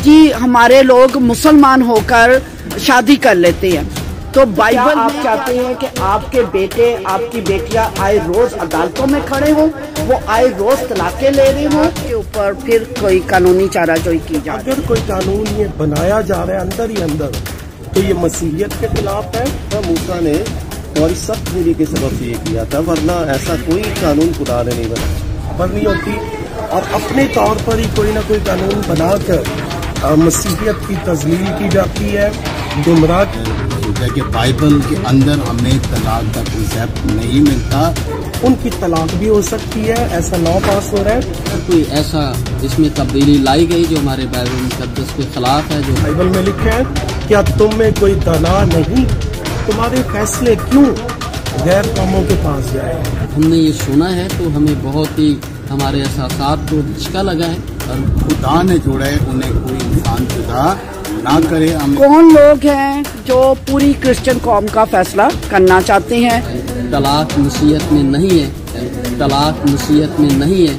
جی ہمارے لوگ مسلمان ہو کر شادی کر لیتے ہیں، تو بائبل آپ چاہتے ہیں کہ آپ کے بیٹے آپ کی بیٹیاں آئے روز عدالتوں میں کھڑے ہوں، وہ آئے روز طلاقیں لے رہے ہوں، کے اوپر پھر کوئی قانونی چارہ جوئی کی جائے؟ اگر کوئی قانون یہ بنایا جا رہا ہے اندر ہی اندر تو یہ مسیحیت کے خلاف ہے۔ موسیٰ نے ہماری سخت دوری کے سبب سے یہ کیا تھا، ورنہ ایسا کوئی قانون خدا نے نہیں بنایا۔ خبر نہیں ہوتی اور اپنے طور پر ہی کوئی نہ کوئی قانون بنا کر مسیحیت کی تذلیل کی جاتی ہے، گمراہ کہ بائبل کے اندر ہمیں طلاق کا کنسیپٹ نہیں ملتا۔ ان کی طلاق بھی ہو سکتی ہے، ایسا لا پاس ہو رہا ہے۔ کوئی ایسا جس میں تبدیلی لائی گئی جو ہمارے بائبل مقدس کے خلاف ہے، جو بائبل میں لکھا ہے کیا تم میں کوئی دنا نہیں، تمہارے فیصلے کیوں غیر قوموں کے پاس جائے؟ ہم نے یہ سنا ہے تو ہمیں بہت ہی ہمارے احساسات کو جھٹکا لگا ہے، اور خدا نے جوڑے انہیں کوئی انسان جدا نہ کرے۔ کون لوگ ہیں جو پوری کرسچن قوم کا فیصلہ کرنا چاہتے ہیں؟ طلاق مسیحیت میں نہیں ہے، طلاق مسیحیت میں نہیں ہے۔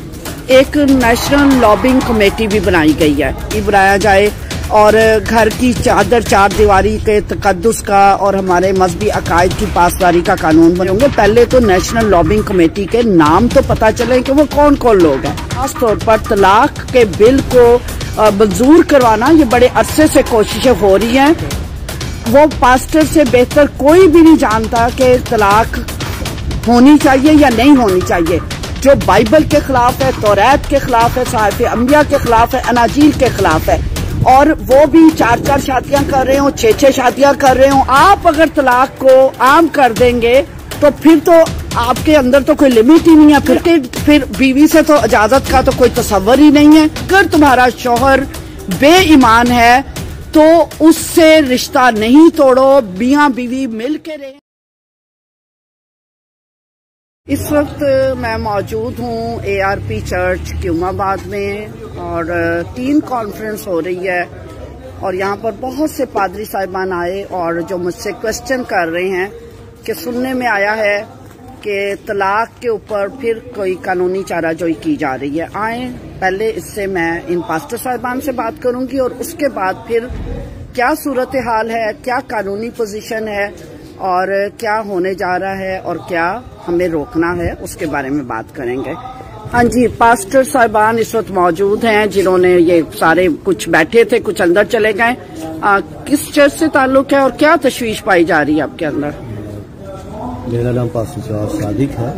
ایک نیشنل لابنگ کمیٹی بھی بنائی گئی ہے، یہ بنایا جائے اور گھر کی چادر چار دیواری کے تقدس کا اور ہمارے مذہبی عقائد کی پاسداری کا قانون بنے گے۔ پہلے تو نیشنل لابنگ کمیٹی کے نام تو پتہ چلے کہ وہ کون کون لوگ ہیں۔ خاص طور پر طلاق کے بل کو منظور کروانا، یہ بڑے عرصے سے کوششیں ہو رہی ہیں۔ وہ پاسٹر سے بہتر کوئی بھی نہیں جانتا کہ طلاق ہونی چاہیے یا نہیں ہونی چاہیے، جو بائبل کے خلاف ہے، توریت کے خلاف ہے، صحائف انبیاء کے خلاف ہے، اناجیل کے خلاف ہے، اور وہ بھی 4 شادیاں کر رہے ہوں، 6 شادیاں کر رہے ہوں۔ آپ اگر طلاق کو عام کر دیں گے تو پھر تو آپ کے اندر تو کوئی لمٹ ہی نہیں ہے، پھر بیوی سے تو اجازت کا تو کوئی تصور ہی نہیں ہے۔ اگر تمہارا شوہر بے ایمان ہے تو اس سے رشتہ نہیں توڑو، میاں بیوی مل کے رہیں۔ اس وقت میں موجود ہوں ARP چرچ کیوم آباد میں، اور ٹین کانفرنس ہو رہی ہے، اور یہاں پر بہت سے پادری صاحبان آئے اور جو مجھ سے کوشچن کر رہے ہیں کہ سننے میں آیا ہے کہ طلاق کے اوپر پھر کوئی قانونی چارہ جوئی کی جا رہی ہے۔ آئیں پہلے اس سے میں ان پاسٹر صاحبان سے بات کروں گی، اور اس کے بعد پھر کیا صورتحال ہے، کیا قانونی پوزیشن ہے، اور کیا ہونے جا رہا ہے، اور کیا ہمیں روکنا ہے، اس کے بارے میں بات کریں گے۔ ہاں جی، پاسٹر صاحبان اس وقت موجود ہیں جنہوں نے یہ سارے کچھ بیٹھے تھے، کچھ اندر چلے گئے۔ کس چرچ سے تعلق ہے اور کیا تشویش پائی جا رہی ہے آپ کے اندر؟ میرا نام پاسٹر جواد صادق ہے،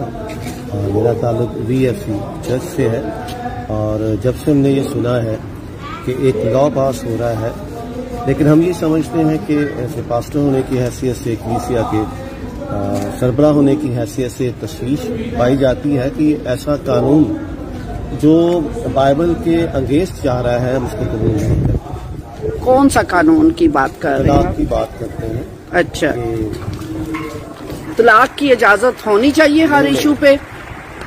اور میرا تعلق VFC چرچ سے ہے، اور جب سے ہم نے یہ سنا ہے کہ ایک لا پاس ہو رہا ہے، لیکن ہم یہ سمجھتے ہیں کہ ایسے پاسٹر ہونے کی حیثیت سے، کلیسیا کے سربراہ ہونے کی حیثیت سے تشویش پائی جاتی ہے کہ ایسا قانون جو بائبل کے انگیزٹ چاہ رہا ہے ہم اس کو قبول نہیں کرتے۔ کون سا قانون کی بات کر رہے ہیں؟ طلاق کی بات کرتے ہیں۔ اچھا، طلاق کی اجازت ہونی چاہیے ہر ایشو پہ؟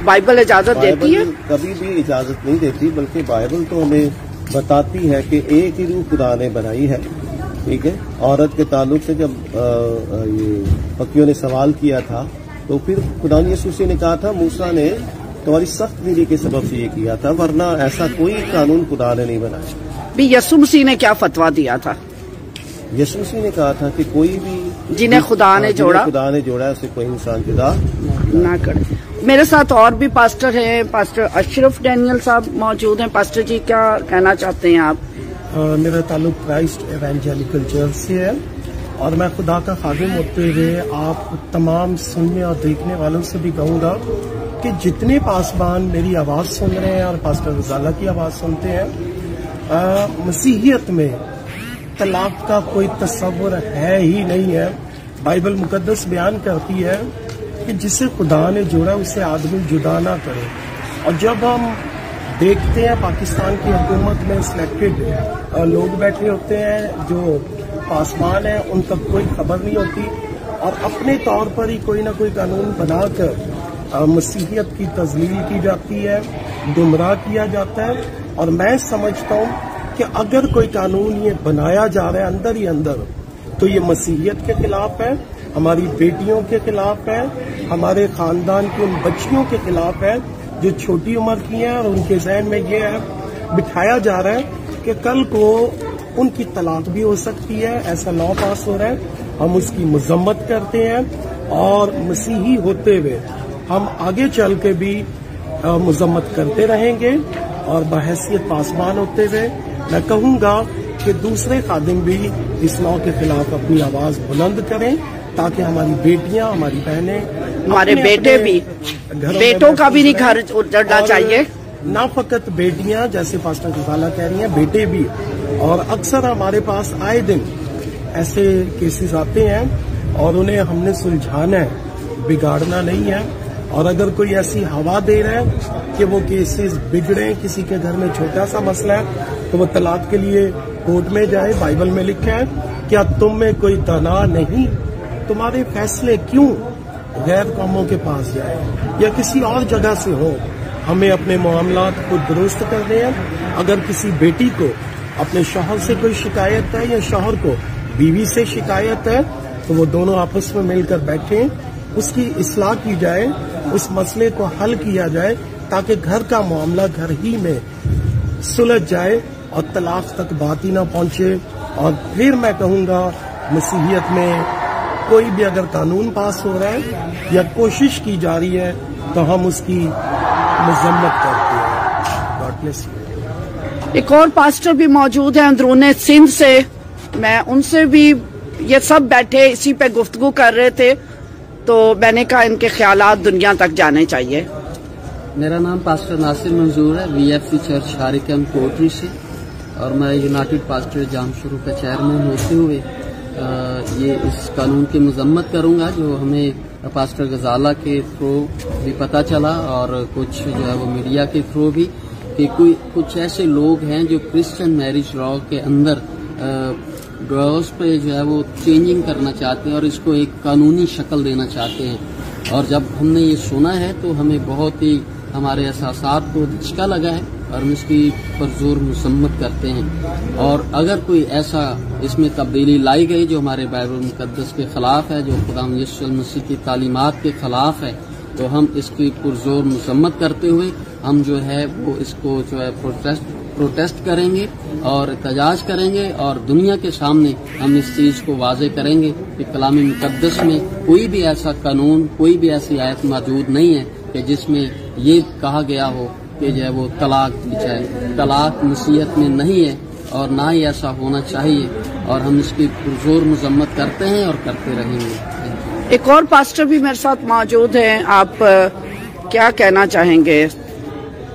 بائبل اجازت دیتی ہے؟ کبھی بھی اجازت نہیں دیتی، بلکہ بائبل تو ہمیں بتاتی ہے کہ ایک ہی روح خدا نے بنائی ہے، ٹھیک ہے۔ عورت کے تعلق سے جب یہ فقیوں نے سوال کیا تھا تو پھر خدا یسوع نے کہا تھا موسیٰ نے تمہاری سخت دوری کے سبب سے یہ کیا تھا، ورنہ ایسا کوئی قانون خدا نے نہیں بنایا۔ بھی یسوع مسیح نے کیا فتویٰ دیا تھا؟ یسوع مسیح نے کہا تھا کہ کوئی بھی جنہیں خدا نے جوڑا اسے کوئی انسان جدا نہ کرے۔ میرے ساتھ اور بھی پاسٹر ہیں، پاسٹر اشرف ڈینیل صاحب موجود ہیں۔ پاسٹر جی، کیا کہنا چاہتے ہیں آپ؟ میرا تعلق کرائسٹ ایوانجیلیکل چرچ سے ہے، اور میں خدا کا خادم ہوتے ہوئے آپ تمام سننے اور دیکھنے والوں سے بھی کہوں گا کہ جتنے پاسبان میری آواز سن رہے ہیں اور پاسٹر رضالہ کی آواز سنتے ہیں، مسیحیت میں طلاق کا کوئی تصور ہے ہی نہیں ہے۔ بائبل مقدس بیان کرتی ہے کہ جسے خدا نے جوڑا اسے آدمی جدا نہ کرے، اور جب ہم دیکھتے ہیں پاکستان کی حکومت میں سلیکٹڈ لوگ بیٹھے ہوتے ہیں جو پاسبان ہیں، ان تک کوئی خبر نہیں ہوتی، اور اپنے طور پر ہی کوئی نہ کوئی قانون بنا کر مسیحیت کی تذلیل کی جاتی ہے، گمراہ کیا جاتا ہے۔ اور میں سمجھتا ہوں کہ اگر کوئی قانون یہ بنایا جا رہا ہے اندر ہی اندر تو یہ مسیحیت کے خلاف ہے، ہماری بیٹیوں کے خلاف ہے، ہمارے خاندان کی ان بچیوں کے خلاف ہے جو چھوٹی عمر کی ہیں، اور ان کے ذہن میں یہ ہے بٹھایا جا رہا ہے کہ کل کو ان کی طلاق بھی ہو سکتی ہے. ایسا لا پاس ہو رہا ہے, ہم اس کی مذمت کرتے ہیں اور مسیحی ہوتے ہوئے ہم آگے چل کے بھی مذمت کرتے رہیں گے. اور بحیثیت پاسبان ہوتے ہوئے میں کہوں گا کہ دوسرے خادم بھی اس لا کے خلاف اپنی آواز بلند کریں تاکہ ہماری بیٹیاں, ہماری بہنیں, ہمارے بیٹے بھی, بیٹوں کا بھی نہیں گھر اجڑنا چاہیے. نہ فقط بیٹیاں جیسے پاسٹر غزالہ کہہ رہی ہیں, بیٹے بھی. اور اکثر ہمارے پاس آئے دن ایسے کیسز آتے ہیں اور انہیں ہم نے سلجھانا ہے, بگاڑنا نہیں ہے. اور اگر کوئی ایسی ہوا دے رہا ہے کہ وہ کیسز بگڑیں, کسی کے گھر میں چھوٹا سا مسئلہ ہے تو وہ طلاق کے لیے کورٹ میں جائے. بائبل میں لکھا ہے کیا تم میں کوئی دنا نہیں, تمہارے فیصلے کیوں غیر قوموں کے پاس جائے یا کسی اور جگہ سے ہو. ہمیں اپنے معاملات کو درست کرنے ہیں. اگر کسی بیٹی کو اپنے شوہر سے کوئی شکایت ہے یا شوہر کو بیوی سے شکایت ہے تو وہ دونوں آپس میں مل کر بیٹھیں, اس کی اصلاح کی جائے, اس مسئلے کو حل کیا جائے تاکہ گھر کا معاملہ گھر ہی میں سلجھ جائے اور طلاق تک بات ہی نہ پہنچے. اور پھر میں کہوں گا مسیحیت میں کوئی بھی اگر قانون پاس ہو رہا ہے یا کوشش کی جا رہی ہے تو ہم اس کی مذمت کرتے ہیں. God bless you. ایک اور پاسٹر بھی موجود ہیں اندرون سندھ سے, میں ان سے بھی, یہ سب بیٹھے اسی پہ گفتگو کر رہے تھے تو میں نے کہا ان کے خیالات دنیا تک جانے چاہیے. میرا نام پاسٹر ناصر منظور ہے, VFC چرچ ہاریکم کوٹری سے, اور میں یونائٹڈ پاسٹر جام شروع کا چیئرمین ہوتے ہوئے یہ اس قانون کی مذمت کروں گا جو ہمیں پاسٹر غزالہ کے تھرو بھی پتہ چلا اور کچھ جو ہے وہ میڈیا کے تھرو بھی, کہ کچھ ایسے لوگ ہیں جو کرسچن میرج لا کے اندر ڈیورس پہ جو ہے وہ چینجنگ کرنا چاہتے ہیں اور اس کو ایک قانونی شکل دینا چاہتے ہیں. اور جب ہم نے یہ سنا ہے تو ہمیں بہت ہی ہمارے احساسات کو دھچکا لگا ہے اور ہم اس کی پرزور مذمت کرتے ہیں. اور اگر کوئی ایسا اس میں تبدیلی لائی گئی جو ہمارے بائبل مقدس کے خلاف ہے, جو خدا یسوع المسیح کی تعلیمات کے خلاف ہے, تو ہم اس کی پرزور مذمت کرتے ہوئے ہم جو ہے وہ اس کو جو ہے پروٹیسٹ کریں گے اور احتجاج کریں گے اور دنیا کے سامنے ہم اس چیز کو واضح کریں گے کہ کلام مقدس میں کوئی بھی ایسا قانون, کوئی بھی ایسی آیت موجود نہیں ہے کہ جس میں یہ کہا گیا ہو کہ جو ہے وہ طلاق دی جائے. طلاق مسیحیت میں نہیں ہے اور نہ ہی ایسا ہونا چاہیے, اور ہم اس کی پرزور مذمت کرتے ہیں اور کرتے رہیں گے. ایک اور پاسٹر بھی میرے ساتھ موجود ہیں, آپ کیا کہنا چاہیں گے؟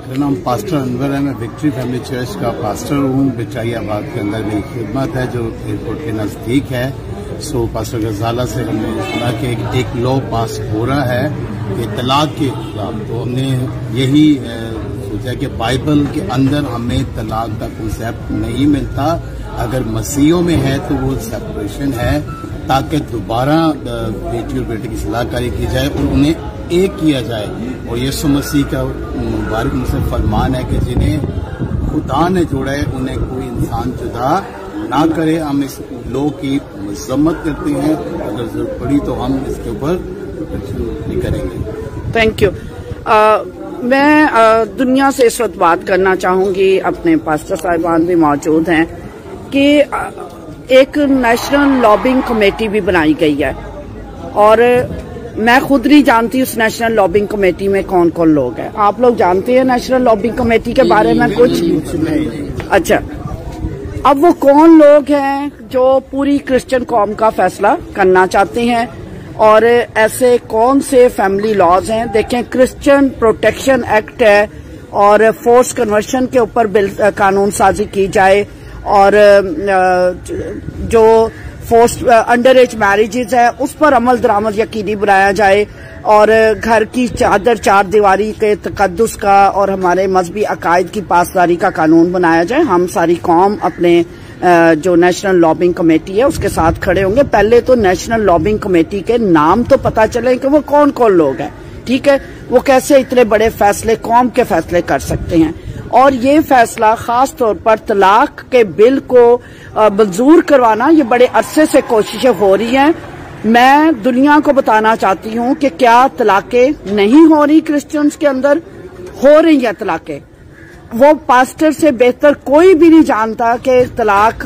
میرا نام پاسٹر انور ہے, میں وکٹری فیملی چرچ کا پاسٹر ہوں. بچائی آباد کے اندر میری خدمت ہے جو ایئرپورٹ کے نزدیک ہے. سو پاسٹر غزالہ سے ہم نے سنا کہ ایک لا پاس ہو رہا ہے کہ طلاق کے خلاف, تو ہم نے یہی سوچا کہ بائبل کے اندر ہمیں طلاق کا کنسیپٹ نہیں ملتا. اگر مسیحوں میں ہے تو وہ سیپریشن ہے تاکہ دوبارہ بیٹی اور بیٹے کی صلاح کاری کی جائے اور انہیں ایک کیا جائے. اور یسوع مسیح کا مبارک سے فرمان ہے کہ جنہیں خدا نے جوڑا ہے انہیں کوئی انسان جدا نہ کرے. ہم اس لو کی مذمت کرتے ہیں, اگر ضرورت پڑی تو ہم اس کے اوپر بھی کریں گے. Thank you. میں دنیا سے اس وقت بات کرنا چاہوں گی, اپنے پاسٹر صاحبان بھی موجود ہیں, کہ ایک نیشنل لابنگ کمیٹی بھی بنائی گئی ہے اور میں خود نہیں جانتی اس نیشنل لابنگ کمیٹی میں کون کون لوگ ہیں. آپ لوگ جانتے ہیں نیشنل لابنگ کمیٹی کے بارے میں کچھ؟ اچھا, اب وہ کون لوگ ہیں جو پوری کرسچن قوم کا فیصلہ کرنا چاہتے ہیں اور ایسے کون سے فیملی لاز ہیں؟ دیکھیں, کرسچن پروٹیکشن ایکٹ ہے اور فورس کنورشن کے اوپر قانون سازی کی جائے اور جو فورس انڈر ایج میرجز ہے اس پر عمل درآمد یقینی بنایا جائے اور گھر کی چادر چار دیواری کے تقدس کا اور ہمارے مذہبی عقائد کی پاسداری کا قانون بنایا جائے. ہم ساری قوم اپنے جو نیشنل لابنگ کمیٹی ہے اس کے ساتھ کھڑے ہوں گے. پہلے تو نیشنل لابنگ کمیٹی کے نام تو پتا چلے کہ وہ کون کون لوگ ہیں, ٹھیک ہے, وہ کیسے اتنے بڑے فیصلے, قوم کے فیصلے کر سکتے ہیں. اور یہ فیصلہ خاص طور پر طلاق کے بل کو منظور کروانا, یہ بڑے عرصے سے کوششیں ہو رہی ہیں. میں دنیا کو بتانا چاہتی ہوں کہ کیا طلاقیں نہیں ہو رہی کرسچنز کے اندر؟ ہو رہی ہیں طلاقیں. وہ پاسٹر سے بہتر کوئی بھی نہیں جانتا کہ طلاق